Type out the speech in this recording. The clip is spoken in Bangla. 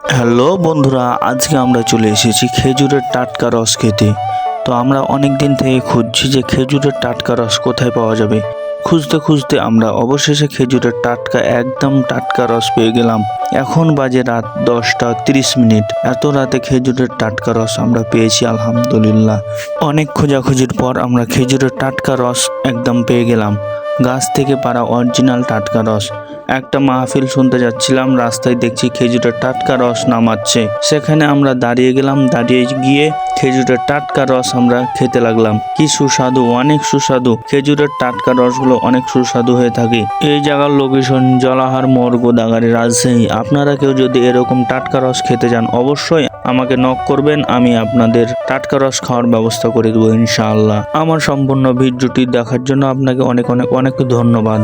হ্যালো বন্ধুরা, আজকে আমরা চলে এসেছি খেজুরের টাটকা রস খেতে। তো আমরা অনেক দিন থেকে খুঁজছি যে খেজুরের টাটকা রস কোথায় পাওয়া যাবে। খুঁজতে খুঁজতে আমরা অবশেষে খেজুরের একদম টাটকা রস পেয়ে গেলাম। এখন বাজে রাত 10টা 30 মিনিট। এত রাতে খেজুরের টাটকা রস আমরা পেয়েছি, আলহামদুলিল্লাহ। অনেক খোঁজাখুঁজির পর আমরা খেজুরের টাটকা রস একদম পেয়ে গেলাম। গাছ থেকে পাড়া অরিজিনাল টাটকা রস। একটা মাহফিল শুনতে যাচ্ছিলাম, রাস্তায় দেখছি খেজুরের টাটকা রস নামাচ্ছে। সেখানে আমরা দাঁড়িয়ে গেলাম, দাঁড়িয়ে গিয়ে খেজুরের টাটকা রস আমরা খেতে লাগলাম। কি সুস্বাদু, অনেক সুস্বাদু। খেজুরের টাটকা রসগুলো অনেক সুস্বাদু হয়ে থাকে। এই জায়গার লোকেশন জলাহার মোড়, গোদাগাড়ি, রাজশাহী। আপনারা কেউ যদি এরকম টাটকা রস খেতে যান, অবশ্যই আমাকে নক করবেন, আমি আপনাদের টাটকা রস খাওয়ার ব্যবস্থা করে দেবো ইনশাআল্লাহ। আমার সম্পূর্ণ ভিডিওটি দেখার জন্য আপনাকে অনেক অনেক অনেক ধন্যবাদ।